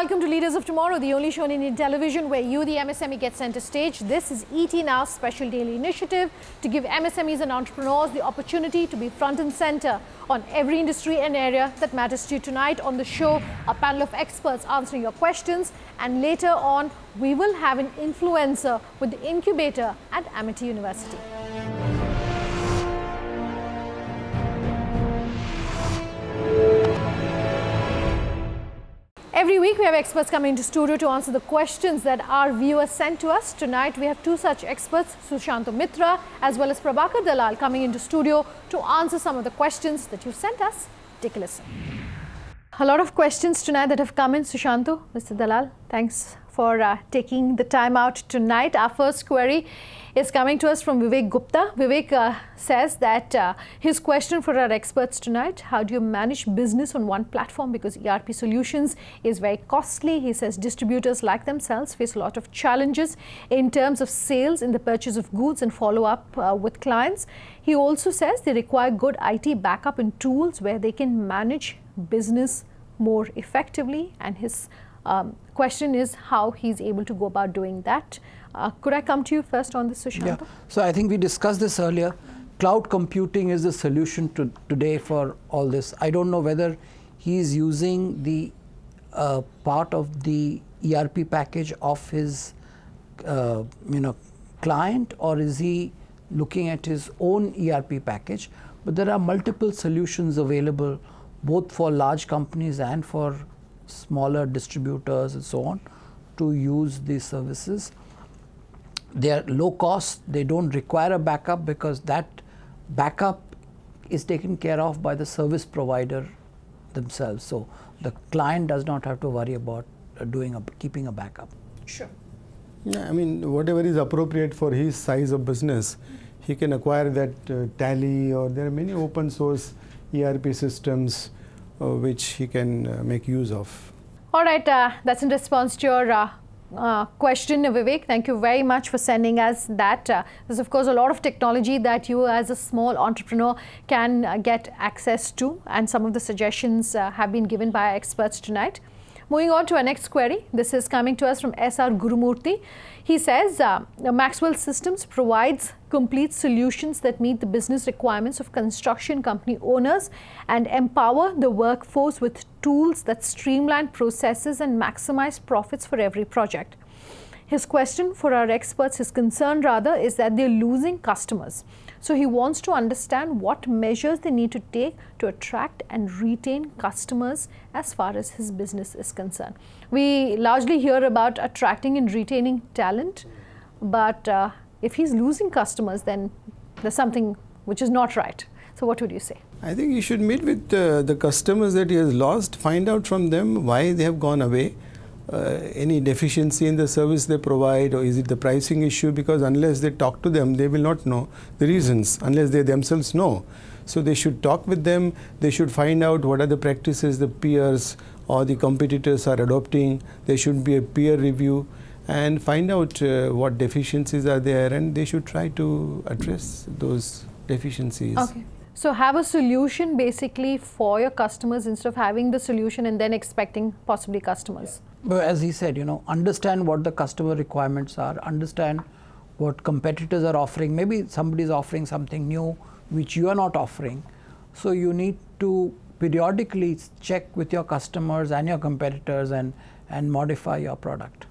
welcome to Leaders of Tomorrow, the only show in Indian television where you, the MSME, get center stage. This is ET Now's special daily initiative to give MSMEs and entrepreneurs the opportunity to be front and center on every industry and area that matters to you. Tonight on the show, a panel of experts answering your questions, and later on, we will have an influencer with the incubator at Amity University. Every week we have experts coming into studio to answer the questions that our viewers sent to us. Tonight we have two such experts, Sushanto Mitra as well as Prabhakhar Dalal, coming into studio to answer some of the questions that you sent us. Take a listen. A lot of questions tonight that have come in. Sushanto, Mr. Dalal, thanks for taking the time out tonight. Our first query is coming to us from Vivek Gupta. Vivek says that his question for our experts tonight: how do you manage business on one platform? Because ERP solutions is very costly. He says distributors like themselves face a lot of challenges in terms of sales, in the purchase of goods and follow up with clients. He also says they require good IT backup and tools where they can manage business more effectively, and his question is how he's able to go about doing that. Could I come to you first on this, Sushanto? Yeah. So I think we discussed this earlier. Cloud computing is the solution today for all this. I don't know whether he's using the part of the ERP package of his client, or is he looking at his own ERP package. But there are multiple solutions available both for large companies and for smaller distributors and so on to use these services. They are low cost, they don't require a backup because that backup is taken care of by the service provider themselves. So the client does not have to worry about keeping a backup. Sure. Yeah, I mean, whatever is appropriate for his size of business, he can acquire that Tally, or there are many open source ERP systems which he can make use of. All right, that's in response to your question, Vivek. Thank you very much for sending us that. There's of course a lot of technology that you as a small entrepreneur can get access to, and some of the suggestions have been given by our experts tonight. Moving on to our next query. This is coming to us from S.R. Gurumurthy. He says Maxwell Systems provides complete solutions that meet the business requirements of construction company owners and empower the workforce with tools that streamline processes and maximize profits for every project. His question for our experts, his concern rather, is that they're losing customers. So he wants to understand what measures they need to take to attract and retain customers as far as his business is concerned. We largely hear about attracting and retaining talent, but if he's losing customers, then there's something which is not right. So what would you say? I think you should meet with the customers that he has lost, find out from them why they have gone away. Any deficiency in the service they provide, or is it the pricing issue? Because unless they talk to them, they will not know the reasons unless they themselves know. So they should talk with them. They should find out what are the practices the peers or the competitors are adopting. There should be a peer review and find out what deficiencies are there, and they should try to address those deficiencies. Okay. So have a solution basically for your customers instead of having the solution and then expecting possibly customers. But as he said, understand what the customer requirements are, understand what competitors are offering. Maybe somebody is offering something new which you are not offering. So you need to periodically check with your customers and your competitors and modify your product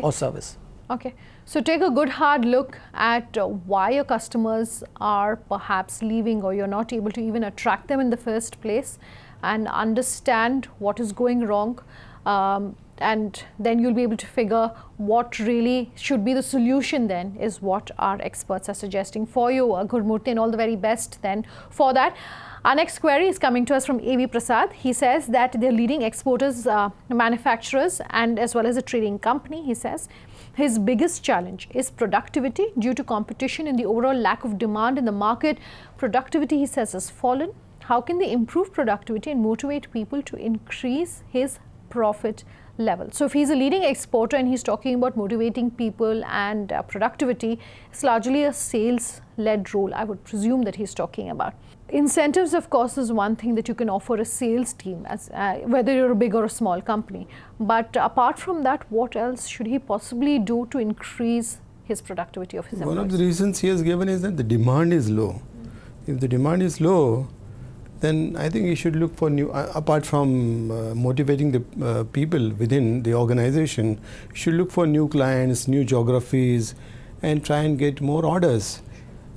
or service. Okay. So take a good hard look at why your customers are perhaps leaving, or you're not able to even attract them in the first place, and understand what is going wrong. And then you'll be able to figure what really should be the solution then, is what our experts are suggesting for you. Gurmurthy, and all the very best then for that. Our next query is coming to us from A.V. Prasad. He says that they're leading exporters, manufacturers, and as well as a trading company. He says his biggest challenge is productivity due to competition and the overall lack of demand in the market. Productivity, he says, has fallen. How can they improve productivity and motivate people to increase his profit level. So if he's a leading exporter and he's talking about motivating people and productivity, it's largely a sales-led role, I would presume, that he's talking about. Incentives, of course, is one thing that you can offer a sales team, as whether you're a big or a small company. But apart from that, what else should he possibly do to increase his productivity of his employees? One of the reasons he has given is that the demand is low. If the demand is low, then I think you should look for new, apart from motivating the people within the organization, you should look for new clients, new geographies, and try and get more orders.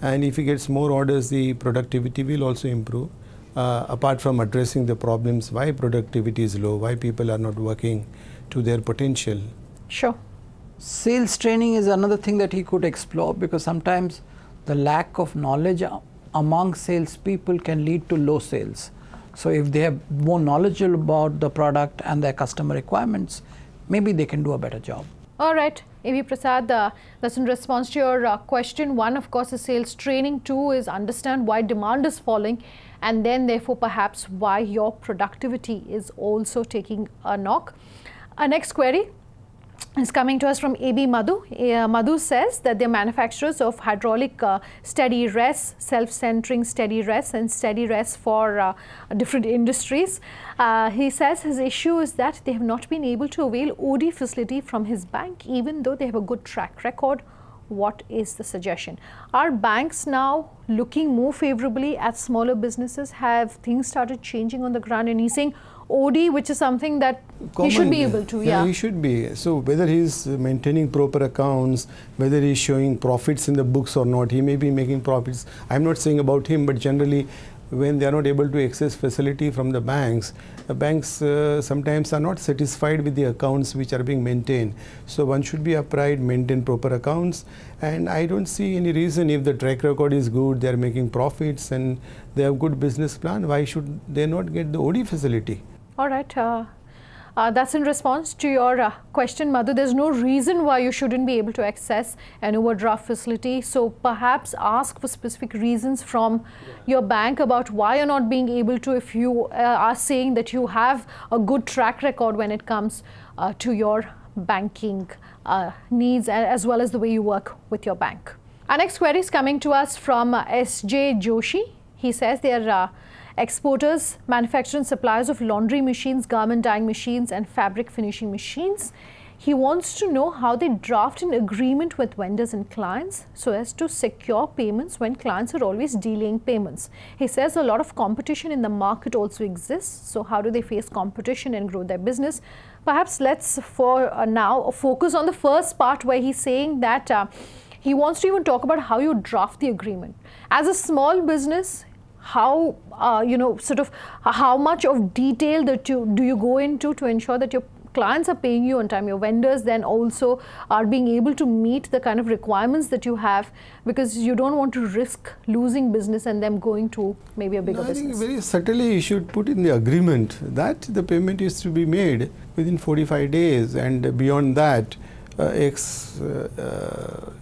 And if he gets more orders, the productivity will also improve. Apart from addressing the problems, why productivity is low, why people are not working to their potential. Sure. Sales training is another thing that he could explore, because sometimes the lack of knowledge among salespeople can lead to low sales. So if they have more knowledge about the product and their customer requirements, maybe they can do a better job. All right, A.V. Prasad, that's in response to your question. One, of course, is sales training. Two is understand why demand is falling, and then therefore perhaps why your productivity is also taking a knock. Our next query is coming to us from A.B. Madhu. Madhu says that they're manufacturers of hydraulic steady rests, self-centering steady rests, and steady rests for different industries. He says his issue is that they have not been able to avail OD facility from his bank, even though they have a good track record. What is the suggestion? Are banks now looking more favorably at smaller businesses? Have things started changing on the ground? And he's saying OD, which is something that he should be able to. Yeah, he should be. So whether he's maintaining proper accounts, whether he's showing profits in the books or not, he may be making profits. I'm not saying about him, but generally when they are not able to access facility from the banks sometimes are not satisfied with the accounts which are being maintained. So one should be upright, maintain proper accounts, and I don't see any reason, if the track record is good, they are making profits and they have good business plan, why should they not get the OD facility? All right. That's in response to your question, Madhu. There's no reason why you shouldn't be able to access an overdraft facility. So perhaps ask for specific reasons from your bank about why you're not being able to, if you are saying that you have a good track record when it comes to your banking needs, as well as the way you work with your bank. Our next query is coming to us from S.J. Joshi. He says they are exporters, manufacturers and suppliers of laundry machines, garment dyeing machines and fabric finishing machines. He wants to know how they draft an agreement with vendors and clients so as to secure payments when clients are always delaying payments. He says a lot of competition in the market also exists. So how do they face competition and grow their business? Perhaps let's for now focus on the first part, where he's saying that he wants to even talk about how you draft the agreement. As a small business, how how much of detail that do you go into to ensure that your clients are paying you on time, your vendors then also are being able to meet the kind of requirements that you have, because you don't want to risk losing business and them going to maybe a bigger business. I think very subtly you should put in the agreement that the payment is to be made within 45 days, and beyond that X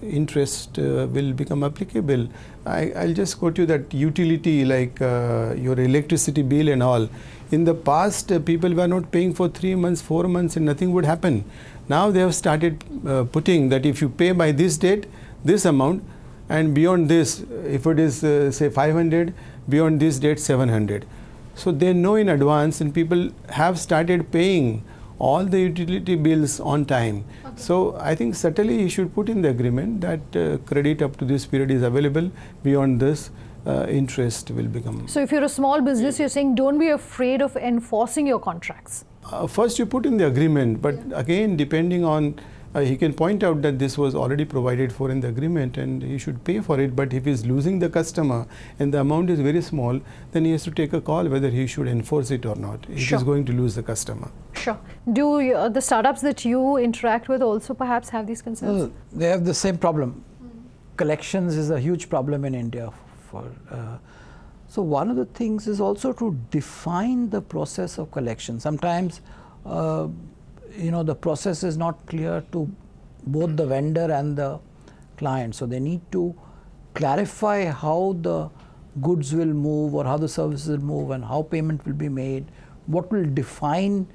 interest will become applicable. I'll just quote you that utility, like your electricity bill and all. In the past, people were not paying for 3 months, 4 months, and nothing would happen. Now they have started putting that if you pay by this date, this amount, and beyond this, if it is say 500, beyond this date 700. So they know in advance, and people have started paying all the utility bills on time. Okay. So I think certainly you should put in the agreement that credit up to this period is available. Beyond this, interest will become. So if you're a small business, you're saying don't be afraid of enforcing your contracts. First you put in the agreement, but again, depending on, he can point out that this was already provided for in the agreement and he should pay for it. But if he's losing the customer and the amount is very small, then he has to take a call whether he should enforce it or not. If he's going to lose the customer. Sure. Do the startups that you interact with also perhaps have these concerns? Well, they have the same problem. Collections is a huge problem in India. So one of the things is also to define the process of collection. Sometimes the process is not clear to both the vendor and the client. So they need to clarify how the goods will move or how the services will move and how payment will be made, what will define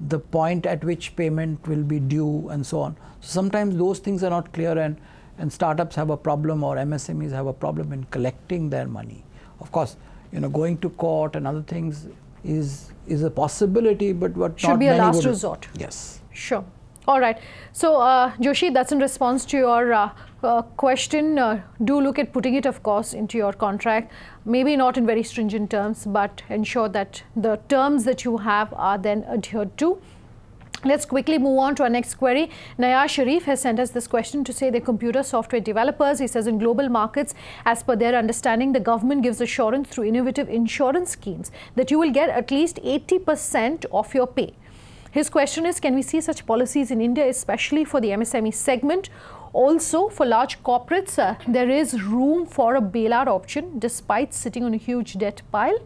the point at which payment will be due and so on. So sometimes those things are not clear, and startups have a problem, or MSMEs have a problem in collecting their money. Of course, going to court and other things is a possibility, but what should be a last resort. Yes. Sure. All right. So, Joshi, that's in response to your question. Do look at putting it, of course, into your contract. Maybe not in very stringent terms, but ensure that the terms that you have are then adhered to. Let's quickly move on to our next query. Naya Sharif has sent us this question to say they're computer software developers. He says in global markets, as per their understanding, the government gives assurance through innovative insurance schemes that you will get at least 80% of your pay. His question is, can we see such policies in India, especially for the MSME segment? Also, for large corporates, there is room for a bailout option despite sitting on a huge debt pile.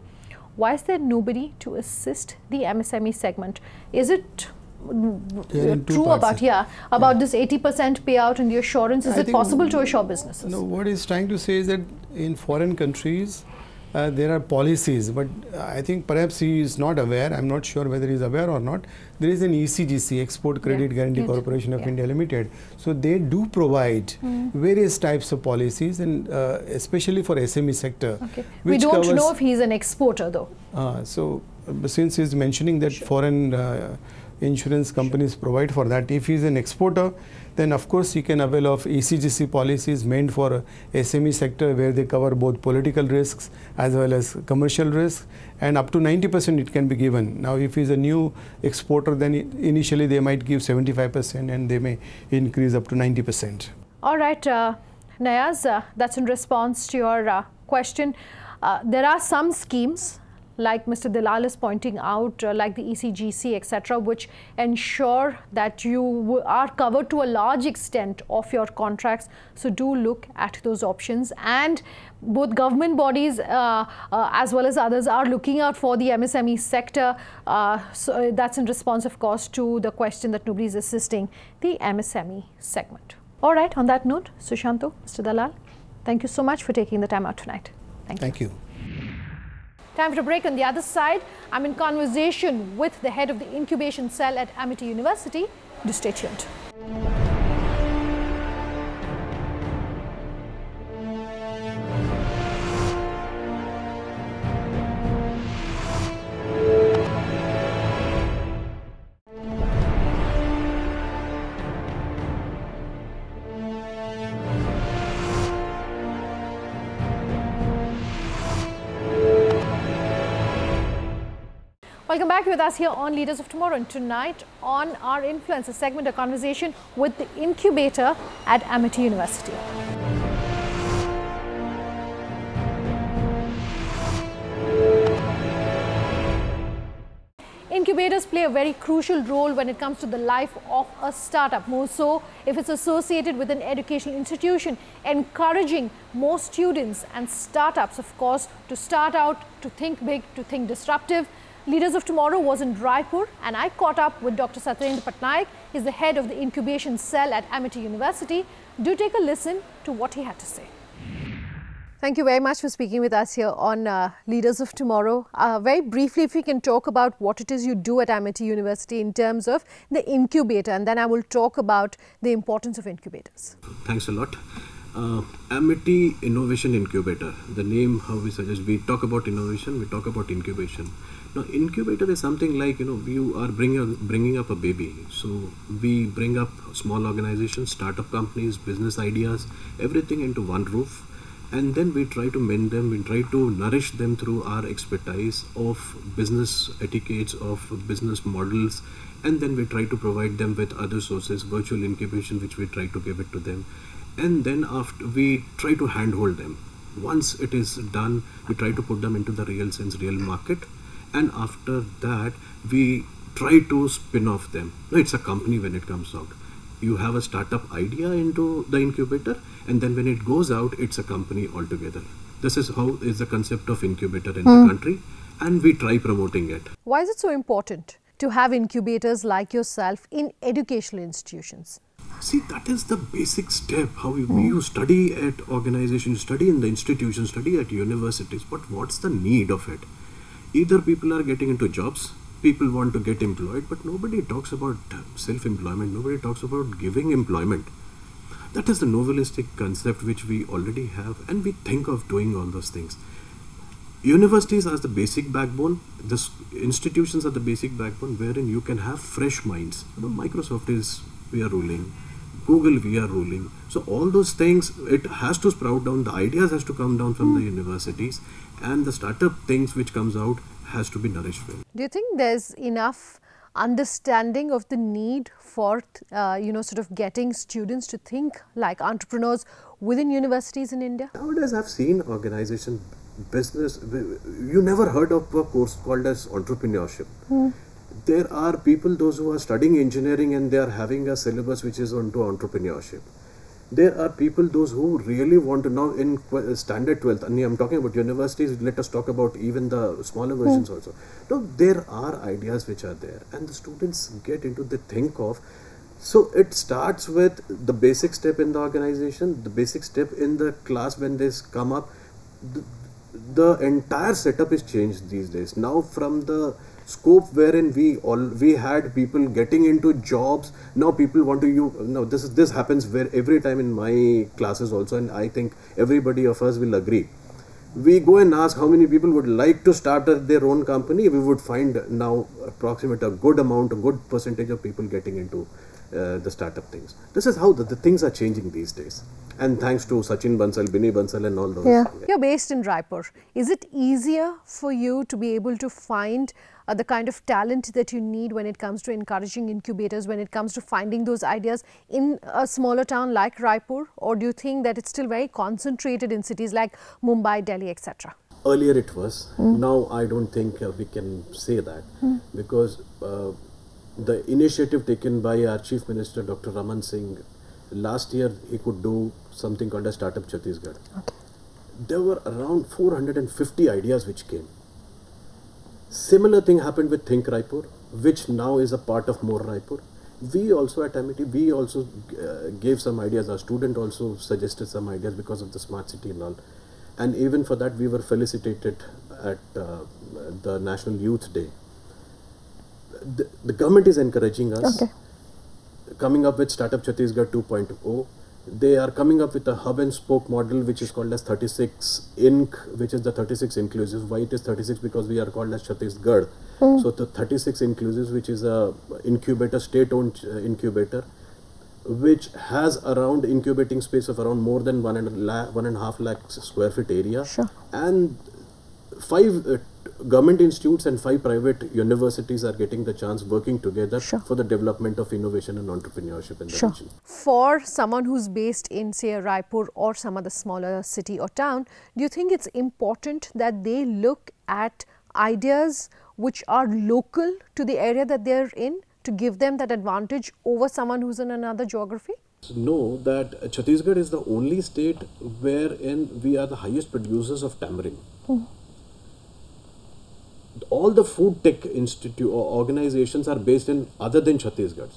Why is there nobody to assist the MSME segment? Is it true about this 80% payout and the assurance? Is it possible to assure businesses? No, what he's trying to say is that in foreign countries there are policies, but I think perhaps he is not aware. I'm not sure whether he is aware or not. There is an ECGC, Export Credit Guarantee Corporation of India Limited. So they do provide various types of policies, and especially for SME sector. Okay. We don't know if he's an exporter though. So since he's mentioning that foreign insurance companies provide for that, if he is an exporter, then of course he can avail of ECGC policies meant for SME sector, where they cover both political risks as well as commercial risks, and up to 90% it can be given. Now if he is a new exporter, then initially they might give 75% and they may increase up to 90%. All right, Nayaz, that's in response to your question. There are some schemes, like Mr. Dalal is pointing out, like the ECGC, etc., which ensure that you are covered to a large extent of your contracts. So do look at those options, and both government bodies as well as others are looking out for the MSME sector. So that's in response, of course, to the question that nobody is assisting the MSME segment. All right, on that note, Sushanto, Mr. Dalal, thank you so much for taking the time out tonight. Thank you. Time for a break. On the other side, I'm in conversation with the head of the incubation cell at Amity University. Do stay tuned. Welcome back with us here on Leaders of Tomorrow, and tonight on our Influencer segment, a conversation with the incubator at Amity University. Incubators play a very crucial role when it comes to the life of a startup, more so if it's associated with an educational institution, encouraging more students and startups, of course, to start out, to think big, to think disruptive. Leaders of Tomorrow was in Raipur, and I caught up with Dr. Satyendra Patnaik. He's the head of the incubation cell at Amity University. Do take a listen to what he had to say. Thank you very much for speaking with us here on Leaders of Tomorrow. Very briefly, if we can talk about what it is you do at Amity University in terms of the incubator, and then I will talk about the importance of incubators. Thanks a lot. Amity Innovation Incubator, the name how we suggest, we talk about innovation, we talk about incubation. Now, incubator is something like, you are bringing up a baby. So we bring up small organizations, startup companies, business ideas, everything into one roof. And then we try to mend them, we try to nourish them through our expertise of business etiquettes, of business models. And then we try to provide them with other sources, virtual incubation, which we try to give it to them. And then after, we try to handhold them. Once it is done, we try to put them into the real sense, real market. And after that, we try to spin off them. No, it's a company when it comes out. You have a startup idea into the incubator, and then when it goes out, it's a company altogether. This is how is the concept of incubator in the country, and we try promoting it. Why is it so important to have incubators like yourself in educational institutions? See, that is the basic step. How you study at organizations, study in the institutions, study at universities, but what's the need of it? Either people are getting into jobs, people want to get employed, but nobody talks about self-employment, nobody talks about giving employment. That is the novelistic concept which we already have, and we think of doing all those things. Universities are the basic backbone, the institutions are the basic backbone wherein you can have fresh minds. Microsoft is, we are ruling, Google, we are ruling. So all those things, it has to sprout down, the ideas has to come down from the universities, and the startup things which comes out has to be nourished well. Do you think there's enough understanding of the need for, sort of getting students to think like entrepreneurs within universities in India? Nowadays I've seen organization, business, you never heard of a course called as entrepreneurship. There are people, those who are studying engineering and they are having a syllabus which is onto entrepreneurship. There are people, those who really want to now in standard 12th, and I'm talking about universities, let us talk about even the smaller versions also. No, there are ideas which are there and the students get into the think of. So it starts with the basic step in the organization, the basic step in the class when they come up. The entire setup is changed these days. Now from the scope wherein we had people getting into jobs, now people want to this happens where every time in my classes also, and I think everybody of us will agree. We go and ask how many people would like to start their own company, we would find now approximate a good amount, a good percentage of people getting into the startup things. This is how the things are changing these days. And thanks to Sachin Bansal, Binny Bansal and all those. Yeah. You're based in Raipur. Is it easier for you to be able to find the kind of talent that you need when it comes to encouraging incubators, when it comes to finding those ideas in a smaller town like Raipur? Or do you think that it's still very concentrated in cities like Mumbai, Delhi, etc.? Earlier it was. Now I don't think we can say that because the initiative taken by our Chief Minister Dr. Raman Singh, last year he could do something called a Startup Chattisgarh. Okay. There were around 450 ideas which came. Similar thing happened with Think Raipur, which now is a part of More Raipur. We also at Amity, we also gave some ideas. Our student also suggested some ideas because of the smart city and all. And even for that we were felicitated at the National Youth Day. The government is encouraging us. Okay. Coming up with Startup Chattisgarh 2.0. They are coming up with a hub and spoke model which is called as 36 Inc, which is the 36 inclusive. Why it is 36? Because we are called as Chattisgarh. So the 36 inclusive, which is a incubator, state-owned incubator, which has around incubating space of around more than 1.5 lakh square feet area. Sure. And 5 government institutes and 5 private universities are getting the chance working together for the development of innovation and entrepreneurship in the region. For someone who's based in, say, Raipur or some other smaller city or town, do you think it's important that they look at ideas which are local to the area that they're in to give them that advantage over someone who's in another geography? Know that Chhattisgarh is the only state wherein we are the highest producers of tamarind. All the food tech institute or organizations are based in other than Chhattisgarh.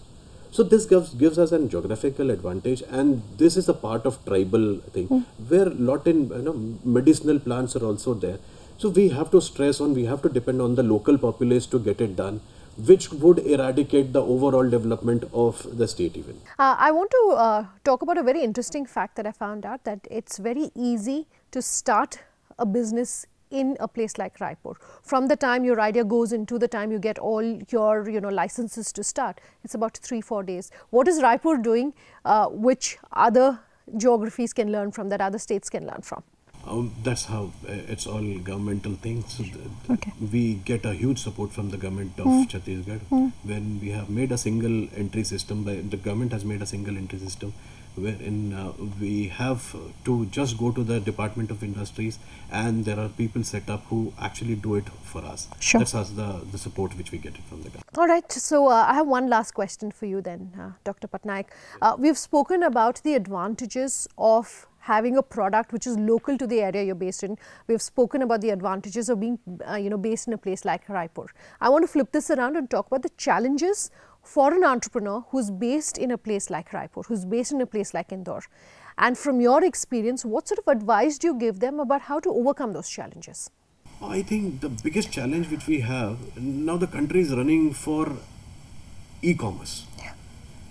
So this gives us a geographical advantage, and this is a part of tribal thing where lot in medicinal plants are also there. So we have to stress on, we have to depend on the local populace to get it done, which would eradicate the overall development of the state even. I want to talk about a very interesting fact that I found out, that it's very easy to start a business in a place like Raipur. From the time your idea goes into the time you get all your licenses to start, it's about 3-4 days. What is Raipur doing which other geographies can learn from, that other states can learn from? That's how it's all governmental things. So we get a huge support from the government of Chhattisgarh. When we have made a single entry system, the government has made a single entry system wherein we have to just go to the Department of Industries, and there are people set up who actually do it for us. Sure. That's the support which we get from the government. All right. So I have one last question for you then, Dr. Patnaik. We've spoken about the advantages of having a product which is local to the area you're based in. We've spoken about the advantages of being based in a place like Raipur. I want to flip this around and talk about the challenges for an entrepreneur who's based in a place like Raipur, who's based in a place like Indore. And from your experience, what sort of advice do you give them about how to overcome those challenges? I think the biggest challenge which we have, now the country is running for e-commerce,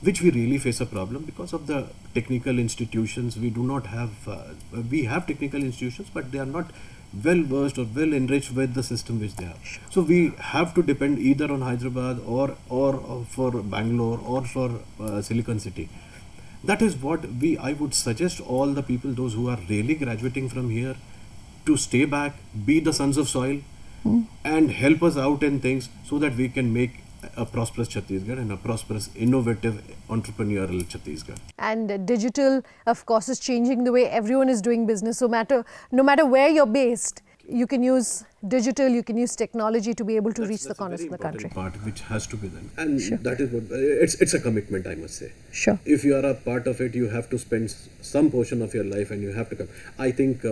which we really face a problem because of the technical institutions. We do not have, we have technical institutions, but they are not well versed or well enriched with the system which they have. So we have to depend either on Hyderabad or for Bangalore or for Silicon City. That is what I would suggest all the people, those who are really graduating from here, to stay back, be the sons of soil, and help us out in things so that we can make a prosperous Chattisgarh and a prosperous, innovative, entrepreneurial Chattisgarh. And digital, of course, is changing the way everyone is doing business. So no matter where you're based, you can use digital, you can use technology to be able to reach the corners of the country. Part which has to be done, and that is what it's a commitment, I must say. Sure. If you are a part of it, you have to spend some portion of your life, and you have to come. I think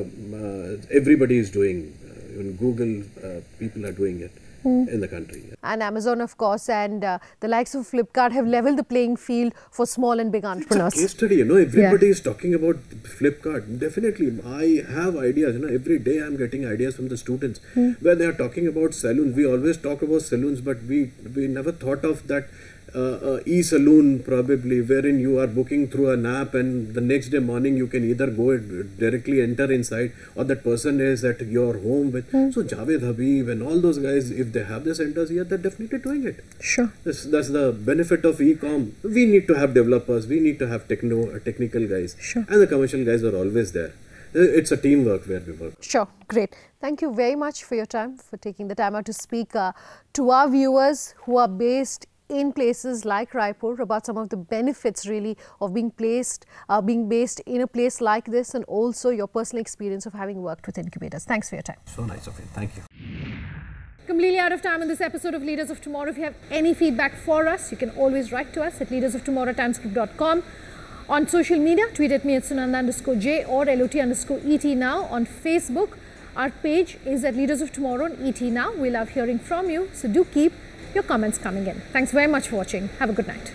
everybody is doing. Even Google people are doing it in the country. And Amazon, of course, and the likes of Flipkart have leveled the playing field for small and big entrepreneurs. It's a case study, everybody is talking about Flipkart. Definitely, I have ideas, every day I'm getting ideas from the students where they are talking about saloons. We always talk about saloons, but we never thought of that e-saloon probably, wherein you are booking through an app and the next day morning you can either go directly enter inside, or that person is at your home with. So Javed Habib and all those guys, if they have the centers here, they're definitely doing it. Sure. That's the benefit of e-com. We need to have developers, we need to have technical guys, and the commercial guys are always there. It's a teamwork where we work. Sure, great. Thank you very much for your time, for taking the time out to speak to our viewers who are based in places like Raipur about some of the benefits really of being based in a place like this, and also your personal experience of having worked with incubators. Thanks for your time. So nice of you. Thank you. Completely out of time in this episode of Leaders of Tomorrow. If you have any feedback for us, you can always write to us at leadersoftomorrow@timescript.com. On social media, tweet at me at Sunanda_J or LOT_ET now. On Facebook, our page is at Leaders of Tomorrow on ET now. We love hearing from you, so do keep your comments coming in. Thanks very much for watching. Have a good night.